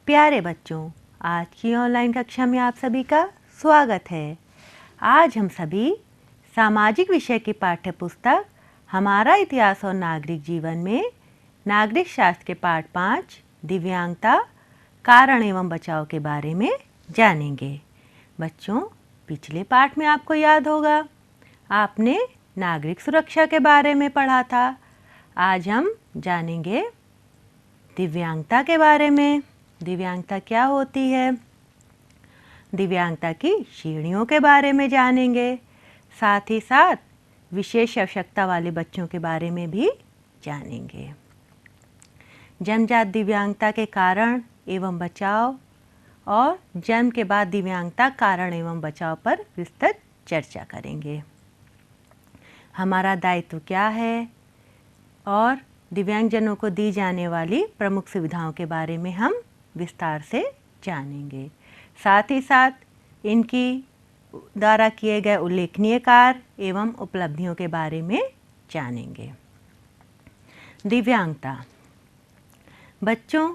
प्यारे बच्चों, आज की ऑनलाइन कक्षा में आप सभी का स्वागत है। आज हम सभी सामाजिक विषय की पाठ्य पुस्तक हमारा इतिहास और नागरिक जीवन में नागरिक शास्त्र के पाठ 5 दिव्यांगता कारण एवं बचाव के बारे में जानेंगे। बच्चों, पिछले पाठ में आपको याद होगा आपने नागरिक सुरक्षा के बारे में पढ़ा था। आज हम जानेंगे दिव्यांगता के बारे में। दिव्यांगता क्या होती है, दिव्यांगता की श्रेणियों के बारे में जानेंगे। साथ ही साथ विशेष आवश्यकता वाले बच्चों के बारे में भी जानेंगे। जन्मजात दिव्यांगता के कारण एवं बचाव और जन्म के बाद दिव्यांगता कारण एवं बचाव पर विस्तृत चर्चा करेंगे। हमारा दायित्व क्या है और दिव्यांगजनों को दी जाने वाली प्रमुख सुविधाओं के बारे में हम विस्तार से जानेंगे। साथ ही साथ इनकी द्वारा किए गए उल्लेखनीय कार्य एवं उपलब्धियों के बारे में जानेंगे। दिव्यांगता। बच्चों,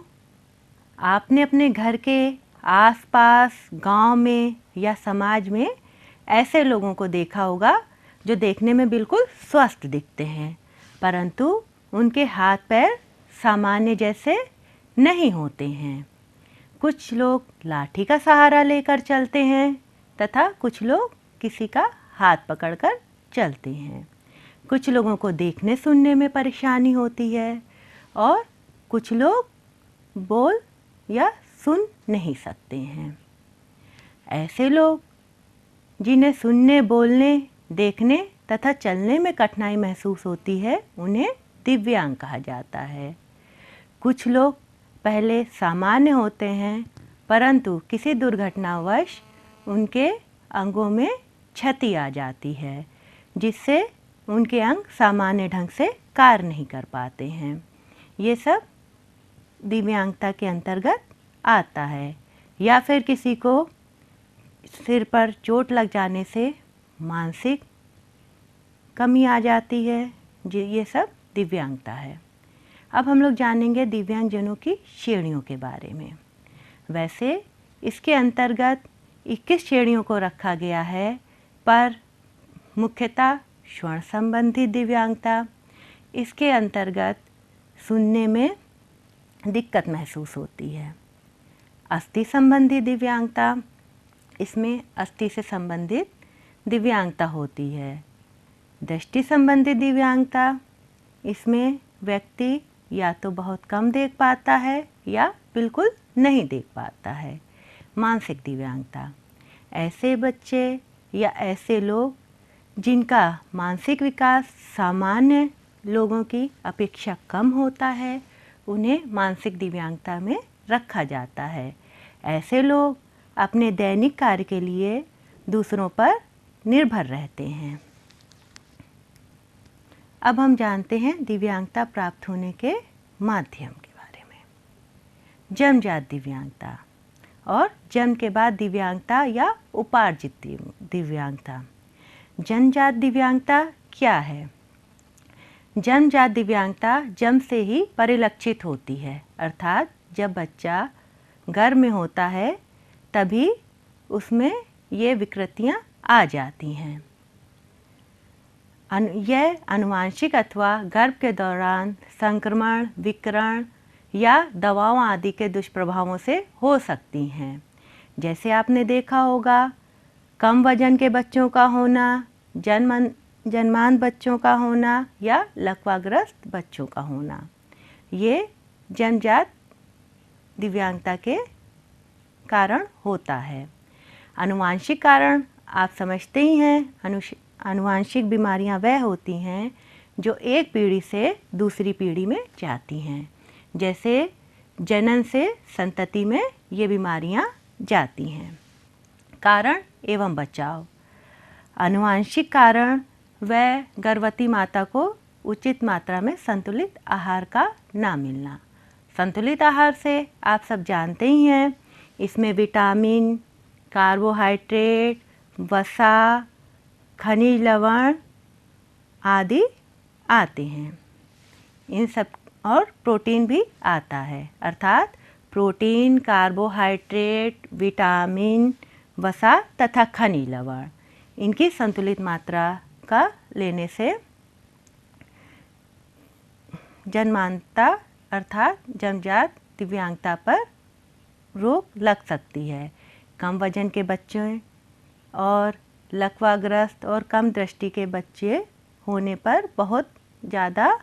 आपने अपने घर के आसपास, गांव में या समाज में ऐसे लोगों को देखा होगा जो देखने में बिल्कुल स्वस्थ दिखते हैं, परंतु उनके हाथ पैर सामान्य जैसे नहीं होते हैं। कुछ लोग लाठी का सहारा लेकर चलते हैं तथा कुछ लोग किसी का हाथ पकड़कर चलते हैं। कुछ लोगों को देखने सुनने में परेशानी होती है और कुछ लोग बोल या सुन नहीं सकते हैं। ऐसे लोग जिन्हें सुनने, बोलने, देखने तथा चलने में कठिनाई महसूस होती है, उन्हें दिव्यांग कहा जाता है। कुछ लोग पहले सामान्य होते हैं, परंतु किसी दुर्घटनावश उनके अंगों में क्षति आ जाती है, जिससे उनके अंग सामान्य ढंग से कार्य नहीं कर पाते हैं। ये सब दिव्यांगता के अंतर्गत आता है। या फिर किसी को सिर पर चोट लग जाने से मानसिक कमी आ जाती है, ये सब दिव्यांगता है। अब हम लोग जानेंगे दिव्यांगजनों की श्रेणियों के बारे में। वैसे इसके अंतर्गत 21 श्रेणियों को रखा गया है, पर मुख्यतः श्रवण संबंधी दिव्यांगता, इसके अंतर्गत सुनने में दिक्कत महसूस होती है। अस्थि संबंधी दिव्यांगता, इसमें अस्थि से संबंधित दिव्यांगता होती है। दृष्टि संबंधी दिव्यांगता, इसमें व्यक्ति या तो बहुत कम देख पाता है या बिल्कुल नहीं देख पाता है। मानसिक दिव्यांगता, ऐसे बच्चे या ऐसे लोग जिनका मानसिक विकास सामान्य लोगों की अपेक्षा कम होता है, उन्हें मानसिक दिव्यांगता में रखा जाता है। ऐसे लोग अपने दैनिक कार्य के लिए दूसरों पर निर्भर रहते हैं। अब हम जानते हैं दिव्यांगता प्राप्त होने के माध्यम के बारे में। जन्मजात दिव्यांगता और जन्म के बाद दिव्यांगता या उपार्जित दिव्यांगता। जन्मजात दिव्यांगता क्या है? जन्मजात दिव्यांगता जन्म से ही परिलक्षित होती है, अर्थात जब बच्चा गर्भ में होता है तभी उसमें ये विकृतियाँ आ जाती हैं। यह आनुवंशिक अथवा गर्भ के दौरान संक्रमण, विकिरण या दवाओं आदि के दुष्प्रभावों से हो सकती हैं। जैसे आपने देखा होगा, कम वजन के बच्चों का होना, जन्मान बच्चों का होना या लकवाग्रस्त बच्चों का होना, ये जन्मजात दिव्यांगता के कारण होता है। आनुवंशिक कारण आप समझते ही हैं। आनुवंशिक बीमारियां वह होती हैं जो एक पीढ़ी से दूसरी पीढ़ी में जाती हैं। जैसे जनन से संतति में ये बीमारियां जाती हैं। कारण एवं बचाव। आनुवंशिक कारण वह गर्भवती माता को उचित मात्रा में संतुलित आहार का ना मिलना। संतुलित आहार से आप सब जानते ही हैं, इसमें विटामिन, कार्बोहाइड्रेट, वसा, खनिज लवण आदि आते हैं। इन सब और प्रोटीन भी आता है, अर्थात प्रोटीन, कार्बोहाइड्रेट, विटामिन, वसा तथा खनिज लवण, इनकी संतुलित मात्रा का लेने से जन्मांता अर्थात जन्मजात दिव्यांगता पर रोक लग सकती है। कम वजन के बच्चे और लकवाग्रस्त और कम दृष्टि के बच्चे होने पर बहुत ज़्यादा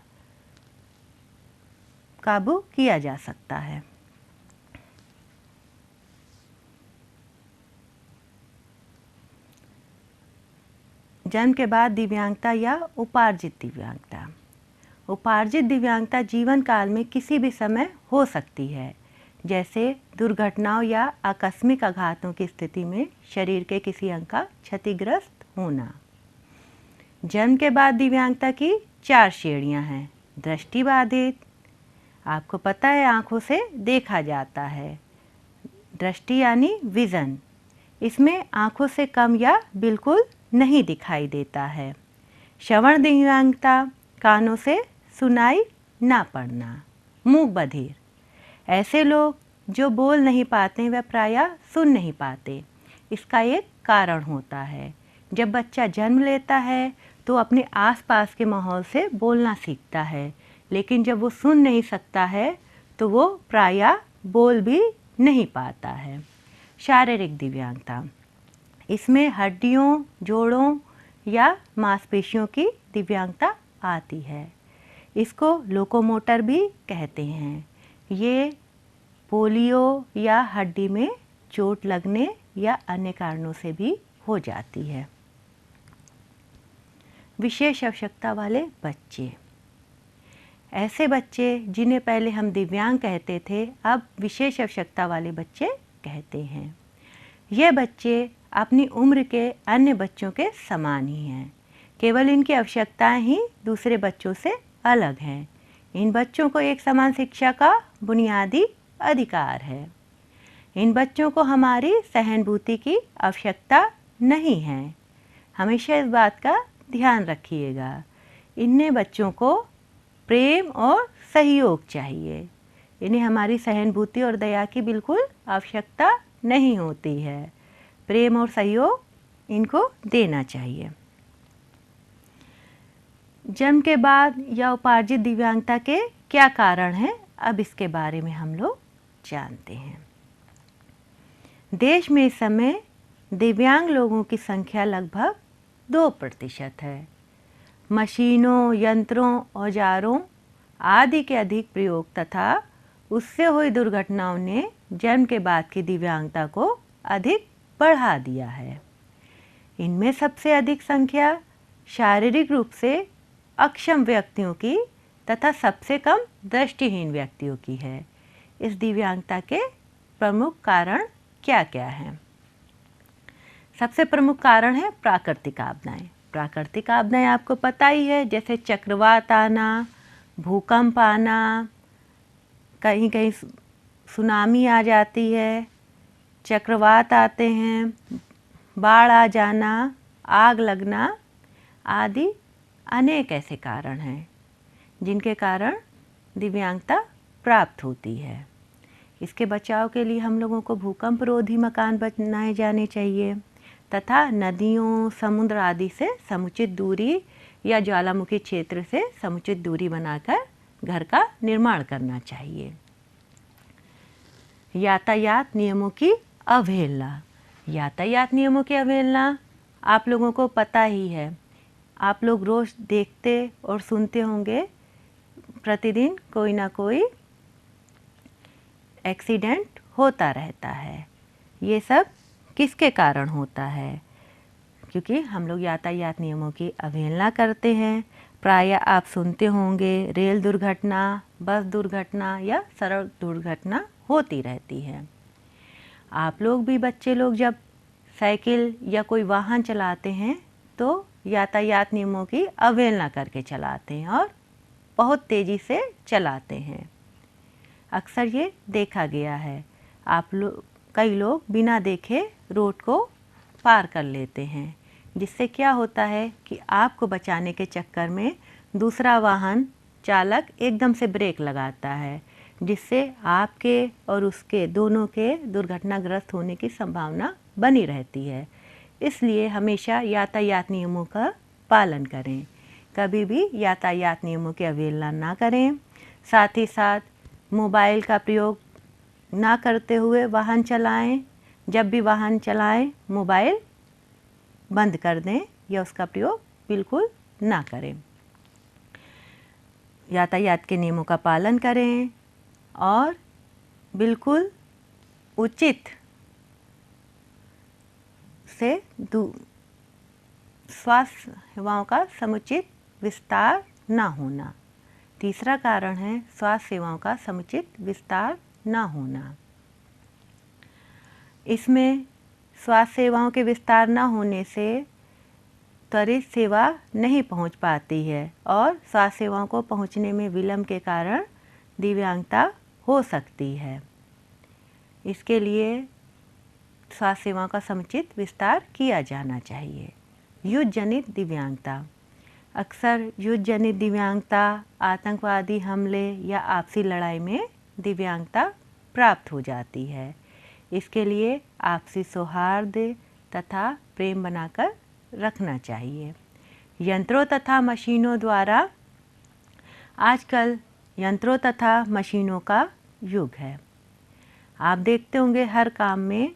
काबू किया जा सकता है। जन्म के बाद दिव्यांगता या उपार्जित दिव्यांगता। उपार्जित दिव्यांगता जीवन काल में किसी भी समय हो सकती है, जैसे दुर्घटनाओं या आकस्मिक आघातों की स्थिति में शरीर के किसी अंग का क्षतिग्रस्त होना। जन्म के बाद दिव्यांगता की 4 श्रेणियां हैं। दृष्टिबाधित, आपको पता है आँखों से देखा जाता है। दृष्टि यानी विज़न, इसमें आँखों से कम या बिल्कुल नहीं दिखाई देता है। श्रवण दिव्यांगता, कानों से सुनाई ना पड़ना। मूक बधिर, ऐसे लोग जो बोल नहीं पाते व प्रायः सुन नहीं पाते। इसका एक कारण होता है, जब बच्चा जन्म लेता है तो अपने आसपास के माहौल से बोलना सीखता है, लेकिन जब वो सुन नहीं सकता है तो वो प्रायः बोल भी नहीं पाता है। शारीरिक दिव्यांगता, इसमें हड्डियों, जोड़ों या मांसपेशियों की दिव्यांगता आती है। इसको लोकोमोटर भी कहते हैं। ये पोलियो या हड्डी में चोट लगने या अन्य कारणों से भी हो जाती है। विशेष आवश्यकता वाले बच्चे, ऐसे बच्चे जिन्हें पहले हम दिव्यांग कहते थे, अब विशेष आवश्यकता वाले बच्चे कहते हैं। ये बच्चे अपनी उम्र के अन्य बच्चों के समान ही हैं, केवल इनकी आवश्यकताएं ही दूसरे बच्चों से अलग हैं। इन बच्चों को एक समान शिक्षा का बुनियादी अधिकार है। इन बच्चों को हमारी सहानुभूति की आवश्यकता नहीं है। हमेशा इस बात का ध्यान रखिएगा। इन्हें बच्चों को प्रेम और सहयोग चाहिए। इन्हें हमारी सहानुभूति और दया की बिल्कुल आवश्यकता नहीं होती है। प्रेम और सहयोग इनको देना चाहिए। जन्म के बाद या उपार्जित दिव्यांगता के क्या कारण हैं, अब इसके बारे में हम लोग जानते हैं। देश में इस समय दिव्यांग लोगों की संख्या लगभग 2% है। मशीनों, यंत्रों, औजारों आदि के अधिक प्रयोग तथा उससे हुई दुर्घटनाओं ने जन्म के बाद की दिव्यांगता को अधिक बढ़ा दिया है। इनमें सबसे अधिक संख्या शारीरिक रूप से अक्षम व्यक्तियों की तथा सबसे कम दृष्टिहीन व्यक्तियों की है। इस दिव्यांगता के प्रमुख कारण क्या क्या हैं? सबसे प्रमुख कारण है प्राकृतिक आपदाएं। प्राकृतिक आपदाएं आपको पता ही है, जैसे चक्रवात आना, भूकंप आना, कहीं कहीं सुनामी आ जाती है, चक्रवात आते हैं, बाढ़ आ जाना, आग लगना आदि अनेक ऐसे कारण हैं जिनके कारण दिव्यांगता प्राप्त होती है। इसके बचाव के लिए हम लोगों को भूकंप रोधी मकान बनाए जाने चाहिए तथा नदियों, समुद्र आदि से समुचित दूरी या ज्वालामुखी क्षेत्र से समुचित दूरी बनाकर घर का निर्माण करना चाहिए। यातायात नियमों की अवहेलना। यातायात नियमों की अवहेलना आप लोगों को पता ही है। आप लोग रोज़ देखते और सुनते होंगे, प्रतिदिन कोई ना कोई एक्सीडेंट होता रहता है। ये सब किसके कारण होता है? क्योंकि हम लोग यातायात नियमों की अवहेलना करते हैं। प्रायः आप सुनते होंगे रेल दुर्घटना, बस दुर्घटना या सड़क दुर्घटना होती रहती है। आप लोग भी, बच्चे लोग जब साइकिल या कोई वाहन चलाते हैं तो यातायात नियमों की अवहेलना करके चलाते हैं और बहुत तेज़ी से चलाते हैं। अक्सर ये देखा गया है। कई लोग बिना देखे रोड को पार कर लेते हैं, जिससे क्या होता है कि आपको बचाने के चक्कर में दूसरा वाहन चालक एकदम से ब्रेक लगाता है, जिससे आपके और उसके दोनों के दुर्घटनाग्रस्त होने की संभावना बनी रहती है। इसलिए हमेशा यातायात नियमों का पालन करें, कभी भी यातायात नियमों की अवहेलना ना करें। साथ ही साथ मोबाइल का प्रयोग ना करते हुए वाहन चलाएं। जब भी वाहन चलाएं मोबाइल बंद कर दें या उसका प्रयोग बिल्कुल ना करें। यातायात के नियमों का पालन करें और बिल्कुल उचित से स्वास्थ्य सेवाओं का समुचित विस्तार ना होना। तीसरा कारण है स्वास्थ्य सेवाओं का समुचित विस्तार ना होना। इसमें स्वास्थ्य सेवाओं के विस्तार न होने से त्वरित सेवा नहीं पहुंच पाती है और स्वास्थ्य सेवाओं को पहुंचने में विलंब के कारण दिव्यांगता हो सकती है। इसके लिए स्वास्थ्य सेवाओं का समुचित विस्तार किया जाना चाहिए। युद्ध जनित दिव्यांगता। अक्सर युद्ध जनित दिव्यांगता आतंकवादी हमले या आपसी लड़ाई में दिव्यांगता प्राप्त हो जाती है। इसके लिए आपसी सौहार्द तथा प्रेम बनाकर रखना चाहिए। यंत्रों तथा मशीनों द्वारा, आजकल यंत्रों तथा मशीनों का युग है। आप देखते होंगे हर काम में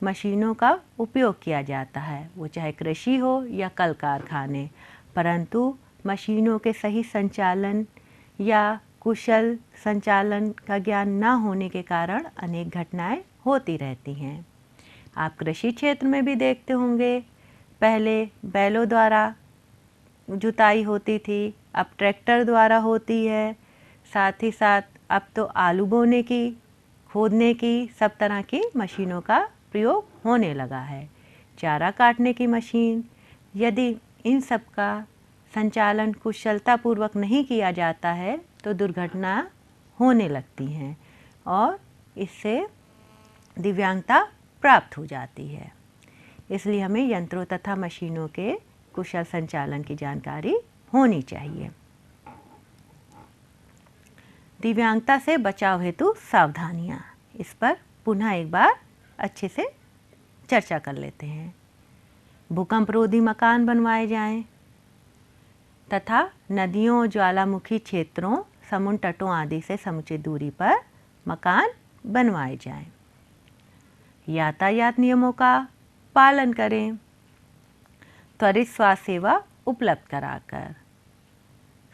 मशीनों का उपयोग किया जाता है, वो चाहे कृषि हो या कल कारखाने, परंतु मशीनों के सही संचालन या कुशल संचालन का ज्ञान न होने के कारण अनेक घटनाएं होती रहती हैं। आप कृषि क्षेत्र में भी देखते होंगे, पहले बैलों द्वारा जुताई होती थी, अब ट्रैक्टर द्वारा होती है। साथ ही साथ अब तो आलू बोने की, खोदने की, सब तरह की मशीनों का प्रयोग होने लगा है। चारा काटने की मशीन, यदि इन सब का संचालन कुशलतापूर्वक नहीं किया जाता है तो दुर्घटना होने लगती हैं और इससे दिव्यांगता प्राप्त हो जाती है। इसलिए हमें यंत्रों तथा मशीनों के कुशल संचालन की जानकारी होनी चाहिए। दिव्यांगता से बचाव हेतु सावधानियां, इस पर पुनः एक बार अच्छे से चर्चा कर लेते हैं। भूकंपरोधी मकान बनवाए जाएं तथा नदियों, ज्वालामुखी क्षेत्रों, समुद्र तटों आदि से समुचित दूरी पर मकान बनवाए जाएं। यातायात नियमों का पालन करें। त्वरित स्वास्थ्य सेवा उपलब्ध कराकर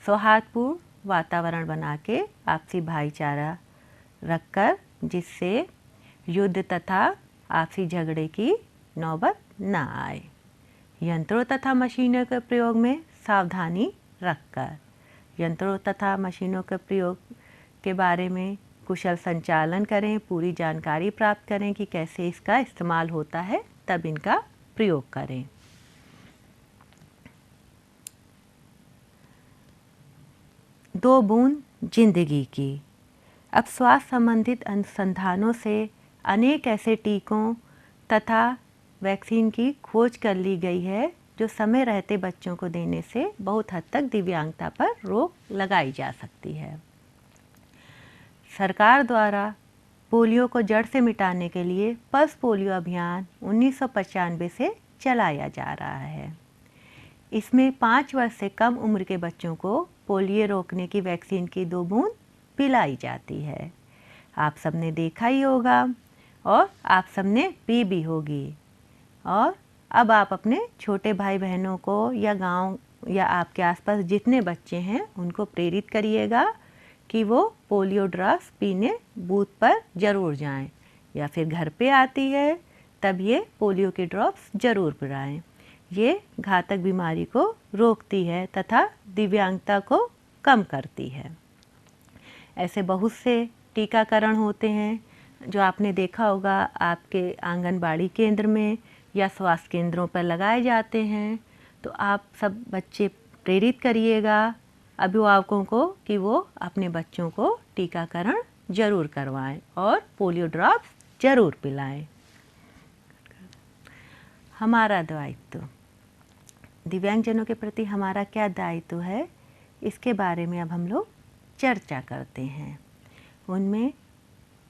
सौहार्दपूर्ण वातावरण बना के आपसी भाईचारा रखकर, जिससे युद्ध तथा आपसी झगड़े की नौबत न आए। यंत्रों तथा मशीनों के प्रयोग में सावधानी रखकर, यंत्रों तथा मशीनों के प्रयोग के बारे में कुशल संचालन करें, पूरी जानकारी प्राप्त करें कि कैसे इसका इस्तेमाल होता है, तब इनका प्रयोग करें। दो बूंद जिंदगी की। अब स्वास्थ्य संबंधित अनुसंधानों से अनेक ऐसे टीकों तथा वैक्सीन की खोज कर ली गई है जो समय रहते बच्चों को देने से बहुत हद तक दिव्यांगता पर रोक लगाई जा सकती है। सरकार द्वारा पोलियो को जड़ से मिटाने के लिए पल्स पोलियो अभियान 1995 से चलाया जा रहा है। इसमें 5 वर्ष से कम उम्र के बच्चों को पोलियो रोकने की वैक्सीन की 2 बूंद पिलाई जाती है। आप सबने देखा ही होगा और आप सबने पी भी होगी। और अब आप अपने छोटे भाई बहनों को या गांव या आपके आसपास जितने बच्चे हैं उनको प्रेरित करिएगा कि वो पोलियो ड्रॉप्स पीने बूथ पर ज़रूर जाएं, या फिर घर पे आती है तब ये पोलियो की ड्रॉप्स ज़रूर पिलाएं। ये घातक बीमारी को रोकती है तथा दिव्यांगता को कम करती है। ऐसे बहुत से टीकाकरण होते हैं जो आपने देखा होगा आपके आंगनबाड़ी केंद्र में या स्वास्थ्य केंद्रों पर लगाए जाते हैं। तो आप सब बच्चे प्रेरित करिएगा अभिभावकों को कि वो अपने बच्चों को टीकाकरण ज़रूर करवाएं और पोलियो ड्रॉप्स ज़रूर पिलाएं। हमारा दायित्व, दिव्यांगजनों के प्रति हमारा क्या दायित्व है, इसके बारे में अब हम लोग चर्चा करते हैं। उनमें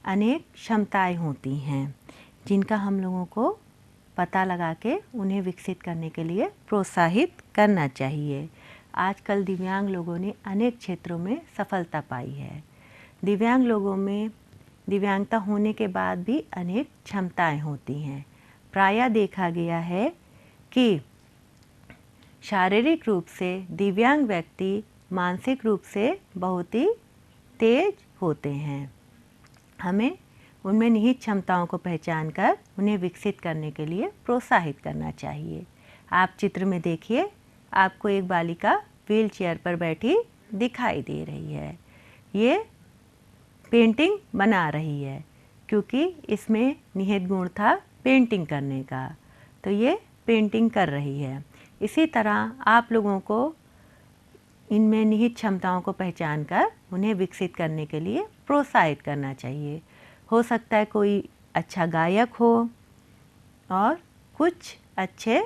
अनेक क्षमताएं होती हैं जिनका हम लोगों को पता लगा के उन्हें विकसित करने के लिए प्रोत्साहित करना चाहिए। आजकल दिव्यांग लोगों ने अनेक क्षेत्रों में सफलता पाई है। दिव्यांग लोगों में दिव्यांगता होने के बाद भी अनेक क्षमताएं होती हैं। प्रायः देखा गया है कि शारीरिक रूप से दिव्यांग व्यक्ति मानसिक रूप से बहुत ही तेज होते हैं। हमें उनमें निहित क्षमताओं को पहचान कर उन्हें विकसित करने के लिए प्रोत्साहित करना चाहिए। आप चित्र में देखिए, आपको एक बालिका व्हील चेयर पर बैठी दिखाई दे रही है। ये पेंटिंग बना रही है क्योंकि इसमें निहित गुण था पेंटिंग करने का, तो ये पेंटिंग कर रही है। इसी तरह आप लोगों को इनमें निहित क्षमताओं को पहचान कर उन्हें विकसित करने के लिए प्रोत्साहित करना चाहिए। हो सकता है कोई अच्छा गायक हो और कुछ अच्छे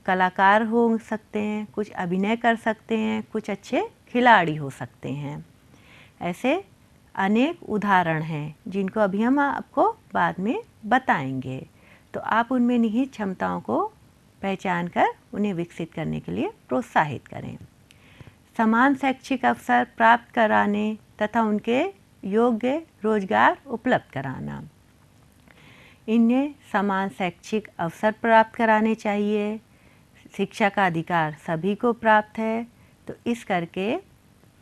कलाकार हो सकते हैं, कुछ अभिनय कर सकते हैं, कुछ अच्छे खिलाड़ी हो सकते हैं। ऐसे अनेक उदाहरण हैं जिनको अभी हम आपको बाद में बताएंगे। तो आप उनमें निहित क्षमताओं को पहचान कर उन्हें विकसित करने के लिए प्रोत्साहित करें। समान शैक्षिक अवसर प्राप्त कराने तथा उनके योग्य रोजगार उपलब्ध कराना। इन्हें समान शैक्षिक अवसर प्राप्त कराने चाहिए। शिक्षा का अधिकार सभी को प्राप्त है, तो इस करके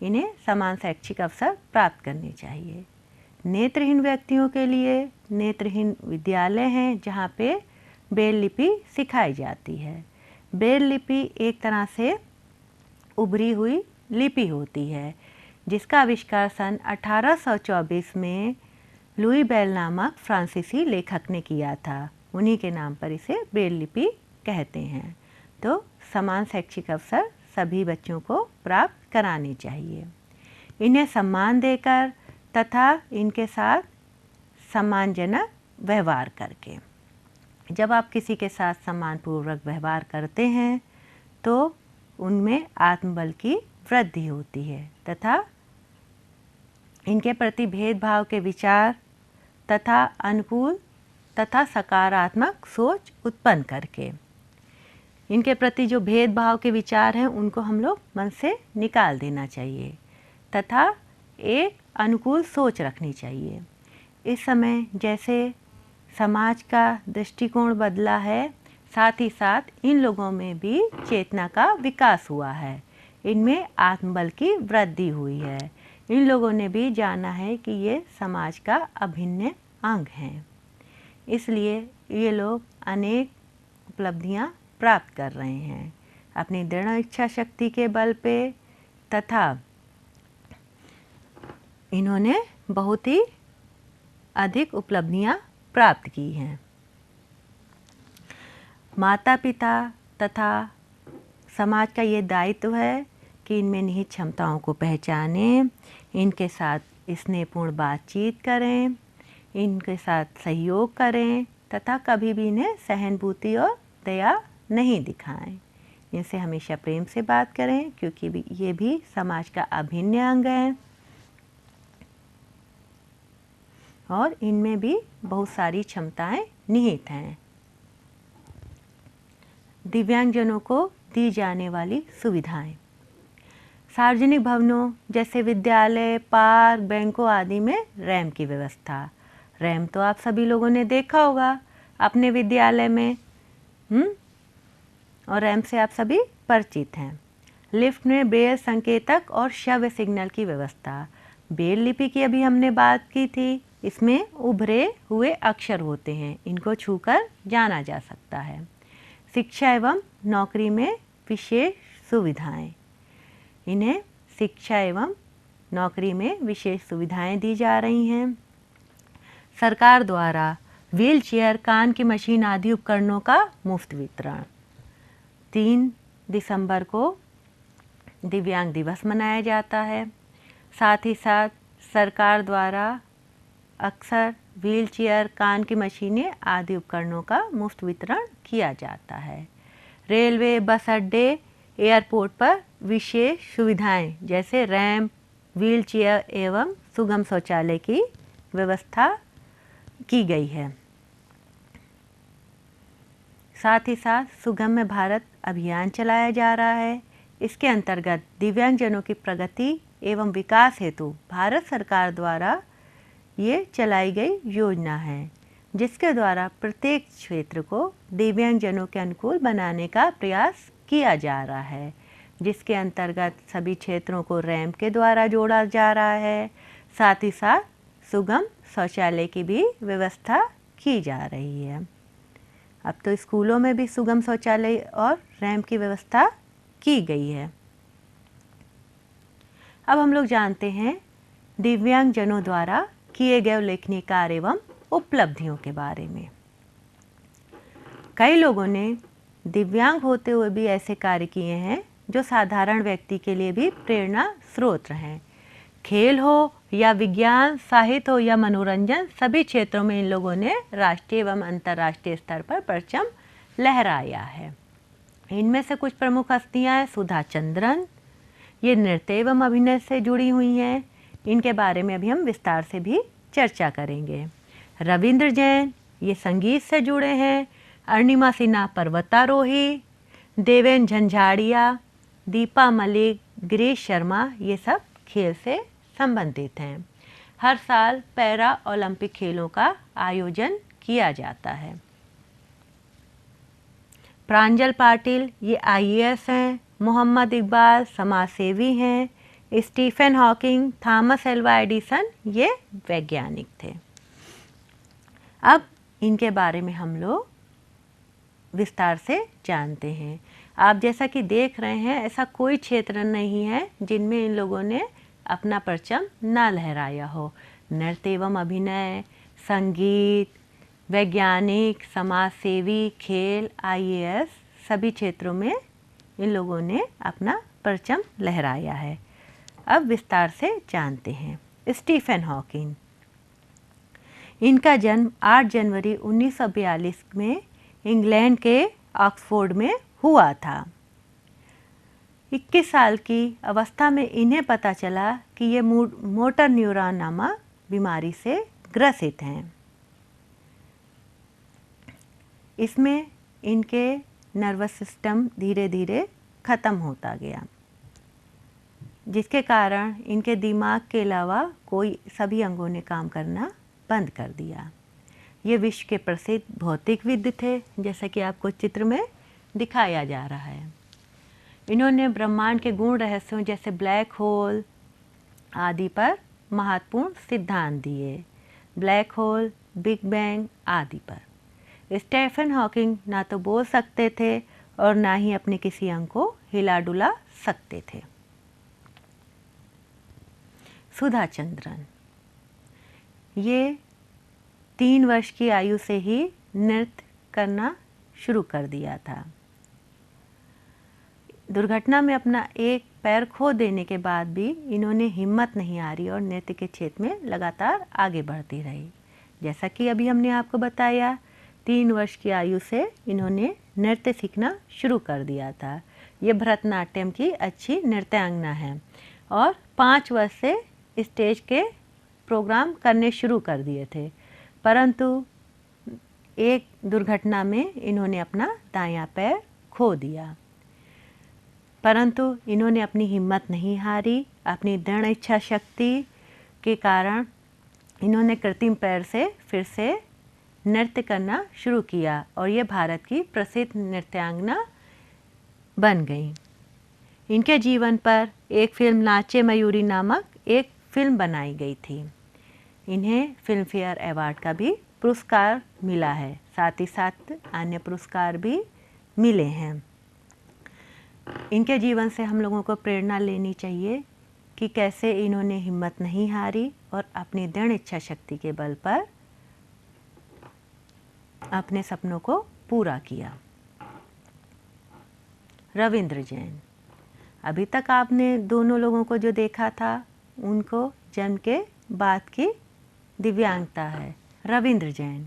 इन्हें समान शैक्षिक अवसर प्राप्त करने चाहिए। नेत्रहीन व्यक्तियों के लिए नेत्रहीन विद्यालय हैं जहाँ पे ब्रेल लिपि सिखाई जाती है। ब्रेल लिपि एक तरह से उभरी हुई लिपि होती है जिसका आविष्कार सन 1824 में लुई ब्रेल नामक फ्रांसीसी लेखक ने किया था। उन्हीं के नाम पर इसे ब्रेल लिपि कहते हैं। तो समान शैक्षिक अवसर सभी बच्चों को प्राप्त कराने चाहिए। इन्हें सम्मान देकर तथा इनके साथ सम्मानजनक व्यवहार करके। जब आप किसी के साथ सम्मानपूर्वक व्यवहार करते हैं तो उनमें आत्मबल की वृद्धि होती है तथा इनके प्रति भेदभाव के विचार तथा अनुकूल तथा सकारात्मक सोच उत्पन्न करके इनके प्रति जो भेदभाव के विचार हैं उनको हम लोग मन से निकाल देना चाहिए तथा एक अनुकूल सोच रखनी चाहिए। इस समय जैसे समाज का दृष्टिकोण बदला है, साथ ही साथ इन लोगों में भी चेतना का विकास हुआ है। इनमें आत्मबल की वृद्धि हुई है। इन लोगों ने भी जाना है कि ये समाज का अभिन्न अंग हैं। इसलिए ये लोग अनेक उपलब्धियां प्राप्त कर रहे हैं अपनी दृढ़ इच्छा शक्ति के बल पे तथा इन्होंने बहुत ही अधिक उपलब्धियां प्राप्त की हैं। माता पिता तथा समाज का ये दायित्व है कि इनमें निहित क्षमताओं को पहचानें, इनके साथ स्नेहपूर्ण बातचीत करें, इनके साथ सहयोग करें तथा कभी भी इन्हें सहानुभूति और दया नहीं दिखाएं। इनसे हमेशा प्रेम से बात करें क्योंकि ये भी समाज का अभिन्न अंग है और इनमें भी बहुत सारी क्षमताएं निहित हैं। दिव्यांगजनों को दी जाने वाली सुविधाएं। सार्वजनिक भवनों जैसे विद्यालय, पार्क, बैंकों आदि में रैंप की व्यवस्था। रैंप तो आप सभी लोगों ने देखा होगा अपने विद्यालय में, और रैंप से आप सभी परिचित हैं। लिफ्ट में ब्रेल संकेतक और श्रव्य सिग्नल की व्यवस्था। ब्रेल लिपि की अभी हमने बात की थी। इसमें उभरे हुए अक्षर होते हैं, इनको छूकर जाना जा सकता है। शिक्षा एवं नौकरी में विशेष सुविधाएं। इन्हें शिक्षा एवं नौकरी में विशेष सुविधाएं दी जा रही हैं। सरकार द्वारा व्हील चेयर, कान की मशीन आदि उपकरणों का मुफ्त वितरण। 3 दिसंबर को दिव्यांग दिवस मनाया जाता है। साथ ही साथ सरकार द्वारा अक्सर व्हील चेयर, कान की मशीनें आदि उपकरणों का मुफ्त वितरण किया जाता है। रेलवे, बस अड्डे, एयरपोर्ट पर विशेष सुविधाएं जैसे रैंप, व्हीलचेयर एवं सुगम शौचालय की व्यवस्था की गई है। साथ ही साथ सुगम्य भारत अभियान चलाया जा रहा है। इसके अंतर्गत दिव्यांगजनों की प्रगति एवं विकास हेतु भारत सरकार द्वारा ये चलाई गई योजना है, जिसके द्वारा प्रत्येक क्षेत्र को दिव्यांगजनों के अनुकूल बनाने का प्रयास किया जा रहा है, जिसके अंतर्गत सभी क्षेत्रों को रैंप के द्वारा जोड़ा जा रहा है। साथ ही साथ सुगम शौचालय की भी व्यवस्था की जा रही है। अब तो स्कूलों में भी सुगम शौचालय और रैंप की व्यवस्था की गई है। अब हम लोग जानते हैं दिव्यांगजनों द्वारा किए गए उल्लेखनीय कार्य एवं उपलब्धियों के बारे में। कई लोगों ने दिव्यांग होते हुए भी ऐसे कार्य किए हैं जो साधारण व्यक्ति के लिए भी प्रेरणा स्रोत हैं। खेल हो या विज्ञान, साहित्य हो या मनोरंजन, सभी क्षेत्रों में इन लोगों ने राष्ट्रीय एवं अंतर्राष्ट्रीय स्तर पर परचम लहराया है। इनमें से कुछ प्रमुख हस्तियां हैं सुधा चंद्रन, ये नृत्य एवं अभिनय से जुड़ी हुई हैं। इनके बारे में अभी हम विस्तार से भी चर्चा करेंगे। रविंद्र जैन, ये संगीत से जुड़े हैं। अरुणिमा सिन्हा पर्वतारोही, देवेन झंझाड़िया, दीपा मलिक, गिरीश शर्मा, ये सब खेल से संबंधित हैं। हर साल पैरा ओलंपिक खेलों का आयोजन किया जाता है। प्रांजल पाटिल, ये IAS हैं। मोहम्मद इकबाल समाजसेवी हैं। Stephen Hawking, Thomas Alva Edison, ये वैज्ञानिक थे। अब इनके बारे में हम लोग विस्तार से जानते हैं। आप जैसा कि देख रहे हैं, ऐसा कोई क्षेत्र नहीं है जिनमें इन लोगों ने अपना परचम ना लहराया हो। नृत्य एवं अभिनय, संगीत, वैज्ञानिक, समाजसेवी, खेल, IAS, सभी क्षेत्रों में इन लोगों ने अपना परचम लहराया है। अब विस्तार से जानते हैं। स्टीफन हॉकिंग, इनका जन्म 8 जनवरी 1942 में इंग्लैंड के ऑक्सफोर्ड में हुआ था। 21 साल की अवस्था में इन्हें पता चला कि ये मोटर न्यूरॉन नामक बीमारी से ग्रसित हैं। इसमें इनके नर्वस सिस्टम धीरे धीरे ख़त्म होता गया, जिसके कारण इनके दिमाग के अलावा कोई सभी अंगों ने काम करना बंद कर दिया। ये विश्व के प्रसिद्ध भौतिकविद थे, जैसा कि आपको चित्र में दिखाया जा रहा है। इन्होंने ब्रह्मांड के गूढ़ रहस्यों जैसे ब्लैक होल आदि पर महत्वपूर्ण सिद्धांत दिए। ब्लैक होल, बिग बैंग आदि पर। स्टीफन हॉकिंग ना तो बोल सकते थे और ना ही अपने किसी अंग को हिला डुला सकते थे। सुधा चंद्रन, ये 3 वर्ष की आयु से ही नृत्य करना शुरू कर दिया था। दुर्घटना में अपना एक पैर खो देने के बाद भी इन्होंने हिम्मत नहीं हारी और नृत्य के क्षेत्र में लगातार आगे बढ़ती रही। जैसा कि अभी हमने आपको बताया, 3 वर्ष की आयु से इन्होंने नृत्य सीखना शुरू कर दिया था। ये भरतनाट्यम की अच्छी नृत्यांगना है और 5 वर्ष से स्टेज के प्रोग्राम करने शुरू कर दिए थे, परंतु एक दुर्घटना में इन्होंने अपना दायां पैर खो दिया। परंतु इन्होंने अपनी हिम्मत नहीं हारी। अपनी दृढ़ इच्छा शक्ति के कारण इन्होंने कृत्रिम पैर से फिर से नृत्य करना शुरू किया और ये भारत की प्रसिद्ध नृत्यांगना बन गई। इनके जीवन पर एक फिल्म नाचे मयूरी नामक एक फिल्म बनाई गई थी। इन्हें फिल्म फेयर अवार्ड का भी पुरस्कार मिला है, साथ ही साथ अन्य पुरस्कार भी मिले हैं। इनके जीवन से हम लोगों को प्रेरणा लेनी चाहिए कि कैसे इन्होंने हिम्मत नहीं हारी और अपनी दृढ़ इच्छा शक्ति के बल पर अपने सपनों को पूरा किया। रविंद्र जैन, अभी तक आपने दोनों लोगों को जो देखा था उनको जन्म के बाद की दिव्यांगता है। रविंद्र जैन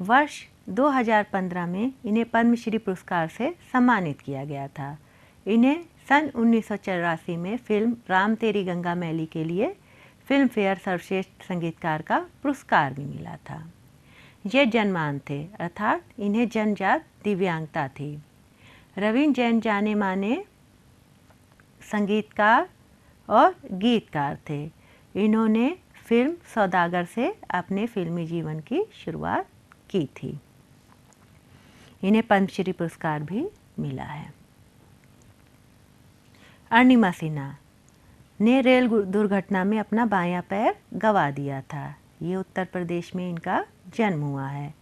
वर्ष 2015 में इन्हें पद्मश्री पुरस्कार से सम्मानित किया गया था। इन्हें सन 1984 में फिल्म राम तेरी गंगा मैली के लिए फिल्म फेयर सर्वश्रेष्ठ संगीतकार का पुरस्कार भी मिला था। ये जनमान थे, अर्थात इन्हें जन्मजात दिव्यांगता थी। रवींद्र जैन जाने माने संगीतकार और गीतकार थे। इन्होंने फिल्म सौदागर से अपने फिल्मी जीवन की शुरुआत की थी। इन्हें पद्मश्री पुरस्कार भी मिला है। अरुणिमा सिन्हा ने रेल दुर्घटना में अपना बायां पैर गंवा दिया था। ये उत्तर प्रदेश में इनका जन्म हुआ है।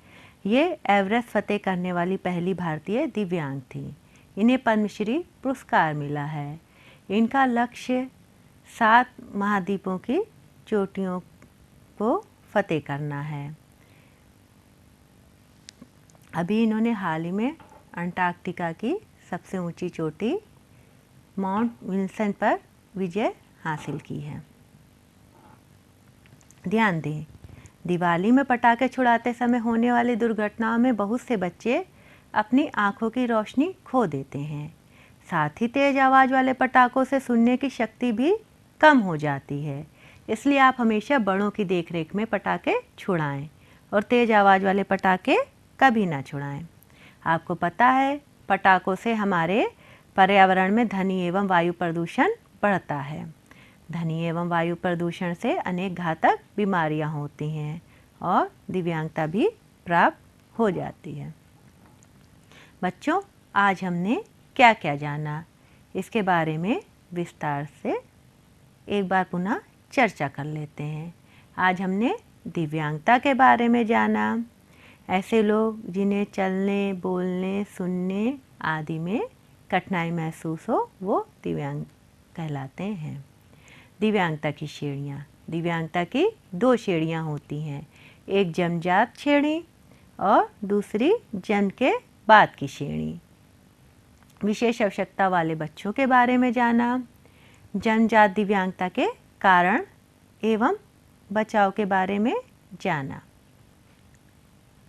ये एवरेस्ट फतेह करने वाली पहली भारतीय दिव्यांग थी। इन्हें पद्मश्री पुरस्कार मिला है। इनका लक्ष्य 7 महाद्वीपों की चोटियों को फतेह करना है। अभी इन्होंने हाल ही में अंटार्कटिका की सबसे ऊंची चोटी माउंट विल्सन पर विजय हासिल की है। ध्यान दें, दिवाली में पटाखे छुड़ाते समय होने वाली दुर्घटनाओं में बहुत से बच्चे अपनी आंखों की रोशनी खो देते हैं। साथ ही तेज आवाज़ वाले पटाखों से सुनने की शक्ति भी कम हो जाती है। इसलिए आप हमेशा बड़ों की देखरेख में पटाखे छुड़ाएं और तेज आवाज़ वाले पटाखे कभी ना छुड़ाएं। आपको पता है, पटाखों से हमारे पर्यावरण में ध्वनि एवं वायु प्रदूषण बढ़ता है। ध्वनि एवं वायु प्रदूषण से अनेक घातक बीमारियां होती हैं और दिव्यांगता भी प्राप्त हो जाती है। बच्चों, आज हमने क्या क्या जाना, इसके बारे में विस्तार से एक बार पुनः चर्चा कर लेते हैं। आज हमने दिव्यांगता के बारे में जाना। ऐसे लोग जिन्हें चलने, बोलने, सुनने आदि में कठिनाई महसूस हो, वो दिव्यांग कहलाते हैं। दिव्यांगता की श्रेणियाँ। दिव्यांगता की 2 श्रेणियाँ होती हैं, एक जन्मजात श्रेणी और दूसरी जन्म के बाद की श्रेणी। विशेष आवश्यकता वाले बच्चों के बारे में जाना। जन्मजात दिव्यांगता के कारण एवं बचाव के बारे में जाना।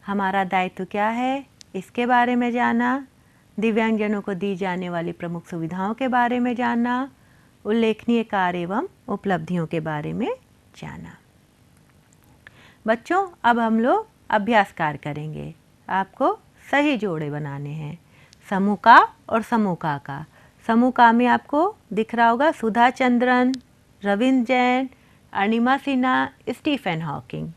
हमारा दायित्व क्या है, इसके बारे में जाना। दिव्यांगजनों को दी जाने वाली प्रमुख सुविधाओं के बारे में जाना। उल्लेखनीय कार्य एवं उपलब्धियों के बारे में जाना। बच्चों, अब हम लोग अभ्यास कार्य करेंगे। आपको सही जोड़े बनाने हैं, समूह का और समूह का का। समूह का में आपको दिख रहा होगा सुधा चंद्रन, रविंद्र जैन, अरुणिमा सिन्हा, स्टीफन हॉकिंग।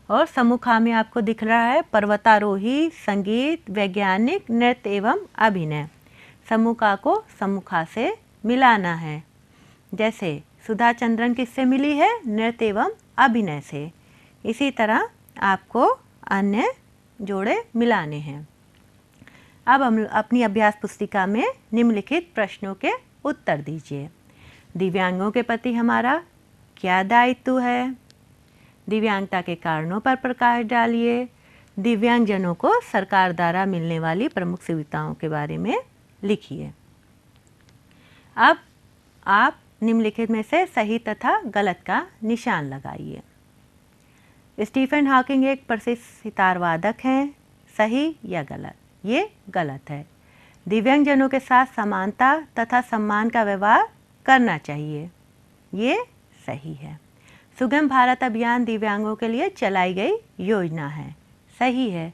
और समूह खा में आपको दिख रहा है पर्वतारोही, संगीत, वैज्ञानिक, नृत्य एवं अभिनय। समूह का को समूह खा से मिलाना है। जैसे सुधा चंद्रन किससे मिली है, नृत्य एवं अभिनय से। इसी तरह आपको अन्य जोड़े मिलाने हैं। अब हम अपनी अभ्यास पुस्तिका में निम्नलिखित प्रश्नों के उत्तर दीजिए। दिव्यांगों के प्रति हमारा क्या दायित्व है? दिव्यांगता के कारणों पर प्रकाश डालिए। दिव्यांगजनों को सरकार द्वारा मिलने वाली प्रमुख सुविधाओं के बारे में लिखिए। अब आप निम्नलिखित में से सही तथा गलत का निशान लगाइए। स्टीफन हॉकिंग एक प्रसिद्ध सितार वादक हैं, सही या गलत? ये गलत है। दिव्यांगजनों के साथ समानता तथा सम्मान का व्यवहार करना चाहिए, ये सही है। सुगम भारत अभियान दिव्यांगों के लिए चलाई गई योजना है, सही है।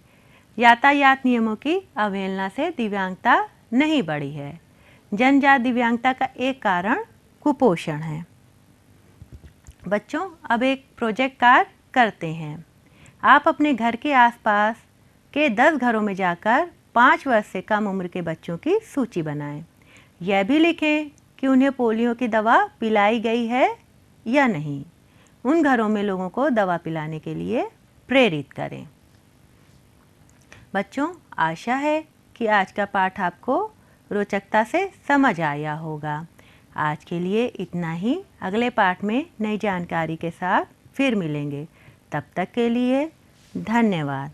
यातायात नियमों की अवहेलना से दिव्यांगता नहीं बढ़ी है। जन्मजात दिव्यांगता का एक कारण कुपोषण है। बच्चों, अब एक प्रोजेक्ट कार्य करते हैं। आप अपने घर के आसपास के 10 घरों में जाकर 5 वर्ष से कम उम्र के बच्चों की सूची बनाएं। यह भी लिखें कि उन्हें पोलियो की दवा पिलाई गई है या नहीं। उन घरों में लोगों को दवा पिलाने के लिए प्रेरित करें। बच्चों, आशा है कि आज का पाठ आपको रोचकता से समझ आया होगा। आज के लिए इतना ही। अगले पाठ में नई जानकारी के साथ फिर मिलेंगे। तब तक के लिए धन्यवाद।